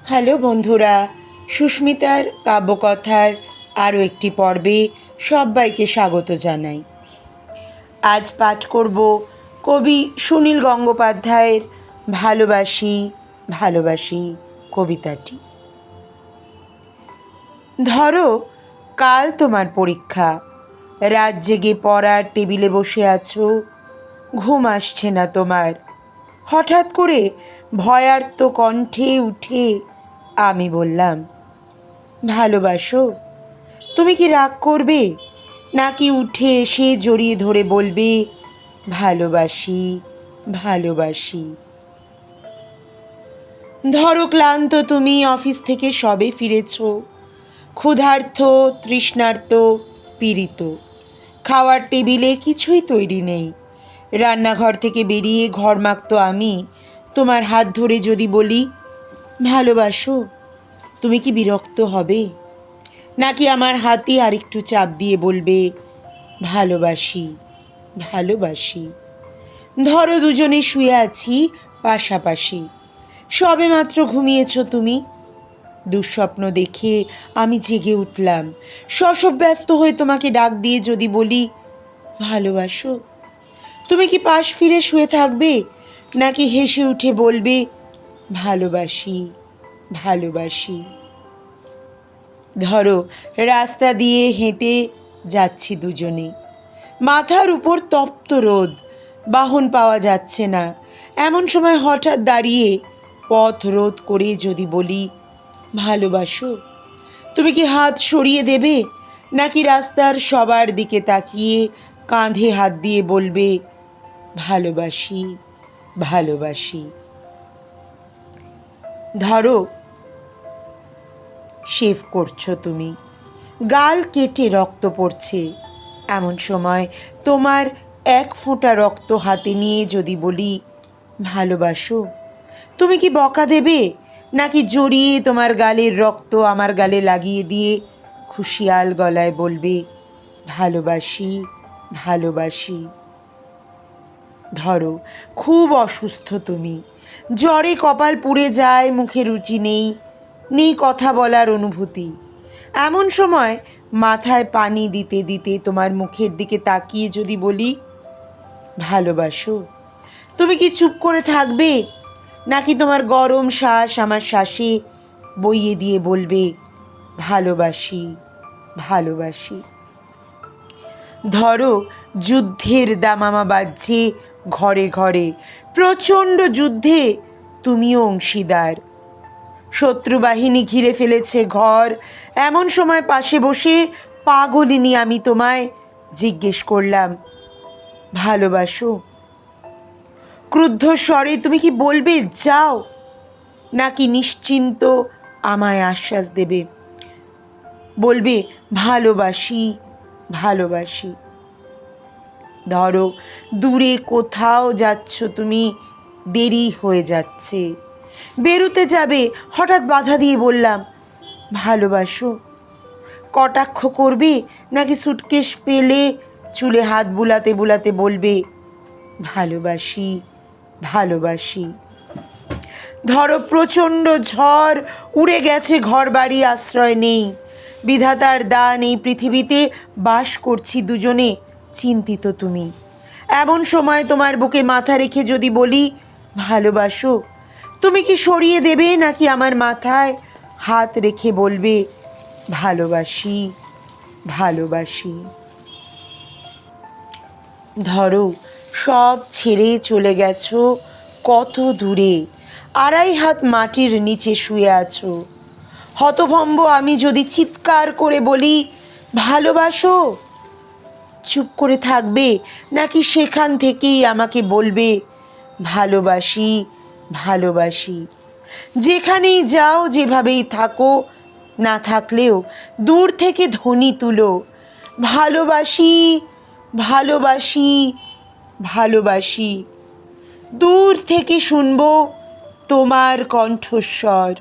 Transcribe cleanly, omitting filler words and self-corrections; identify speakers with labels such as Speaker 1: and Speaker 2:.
Speaker 1: Hello বন্ধুরা, সুস্মিতার কাব্যকথার আরও একটি পর্বে সবাইকে স্বাগত জানাই। আজ পাঠ করব কবি সুনীল গঙ্গোপাধ্যায়ের ভালোবাসি ভালোবাসি কবিতাটি। ধরো, কাল তোমার পরীক্ষা, রাত জেগে পড়ার টেবিলে বসে আছো, ঘুম আসছে না তোমার। হঠাৎ করে ভয়ার্ত কণ্ঠে উঠে আমি বললাম, ভালোবাসো? তুমি কি রাগ করবে, নাকি উঠে এসে জড়িয়ে ধরে বলবে, ভালোবাসি ভালোবাসি? ধরো, ক্লান্ত তুমি অফিস থেকে সবে ফিরেছ, ক্ষুধার্ত, তৃষ্ণার্ত, পীড়িত। খাওয়ার টেবিলে কিছুই তৈরি নেই। রান্নাঘর থেকে বেরিয়ে ঘর মাখতো আমি তোমার হাত ধরে যদি বলি, ভালোবাসো? তুমি কি বিরক্ত হবে, নাকি আমার হাতে আরেকটু চাপ দিয়ে বলবে, ভালোবাসি ভালোবাসি? ধরো, দুজনে শুয়ে আছি পাশাপাশি, সবে মাত্র ঘুমিয়েছ তুমি। দুঃস্বপ্ন দেখে আমি জেগে উঠলাম, শশব ব্যস্ত হয়ে তোমাকে ডাক দিয়ে যদি বলি, ভালোবাসো? তুমি কি পাশ ফিরে শুয়ে থাকবে, নাকি হেসে উঠে বলবে, ভালোবাসি ভালোবাসি? ধরো, রাস্তা দিয়ে হেঁটে যাচ্ছি দুজনে, মাথার উপর তপ্ত রোদ, বাহন পাওয়া যাচ্ছে না। এমন সময় হঠাৎ দাঁড়িয়ে পথ রোধ করে যদি বলি, ভালোবাসো? তুমি কি হাত সরিয়ে দেবে, নাকি রাস্তার সবার দিকে তাকিয়ে কাঁধে হাত দিয়ে বলবে, ভালোবাসি ভালোবাসি? ধরো, শেভ করছো তুমি, গাল কেটে রক্ত পড়ছে। এমন সময় তোমার এক ফোঁটা রক্ত হাতে নিয়ে যদি বলি, ভালোবাসো? তুমি কি বকা দেবে, নাকি জড়িয়ে তোমার গালের রক্ত আমার গালে লাগিয়ে দিয়ে খুশিয়াল গলায় বলবে, ভালোবাসি ভালোবাসি? ধরো, খুব অসুস্থ তুমি, জ্বরে কপাল পুড়ে যায়, মুখে রুচি নেই, নেই কথা বলার অনুভূতি। এমন সময় মাথায় পানি দিতে দিতে তোমার মুখের দিকে তাকিয়ে যদি বলি, ভালোবাসো? তুমি কি চুপ করে থাকবে, নাকি তোমার গরম শ্বাস আমার শ্বাসে বইয়ে দিয়ে বলবে, ভালোবাসি ভালোবাসি? ধরো, যুদ্ধের দামামা বাজছে ঘরে ঘরে, প্রচণ্ড যুদ্ধে তুমিও অংশীদার। শত্রু বাহিনী ঘিরে ফেলেছে ঘর। এমন সময় পাশে বসে পাগলিনী আমি তোমায় জিজ্ঞেস করলাম, ভালোবাসো? ক্রুদ্ধ স্বরে তুমি কি বলবে, যাও, নাকি নিশ্চিন্ত আমায় আশ্বাস দেবে, বলবে, ভালোবাসি ভালোবাসি? ধরো, দূরে কোথাও যাচ্ছ তুমি, দেরি হয়ে যাচ্ছে, বেরোতে যাবে, হঠাৎ বাধা দিয়ে বললাম, ভালোবাসো? কটাক্ষ করবে, নাকি সুটকেস ফেলে চুলে হাত বুলাতে বুলাতে বলবে, ভালোবাসি ভালোবাসি? ধরো, প্রচণ্ড ঝড়, উড়ে গেছে ঘর বাড়ি, আশ্রয় নেই, বিধাতার দান এই পৃথিবীতে বাস করছি দুজনে, চিন্তিত তুমি। এমন সময় তোমার বুকে মাথা রেখে যদি বলি, ভালোবাসো? তুমি কি সরিয়ে দেবে, নাকি আমার মাথায় হাত রেখে বলবে, ভালোবাসি ভালোবাসি? ধরো, সব ছেড়ে চলে গেছো কত দূরে, 2.5 হাত মাটির নিচে শুয়ে আছো। হতভম্ব আমি যদি চিৎকার করে বলি, ভালোবাসো? চুপ করে থাকবে, নাকি সেখান থেকেই আমাকে বলবে, ভালোবাসি ভালোবাসি? যেখানেই যাও, যেভাবেই থাকো, না থাকলেও দূর থেকে ধ্বনি তুলো, ভালোবাসি ভালোবাসি ভালোবাসি। দূর থেকে শুনবো তোমার কণ্ঠস্বর।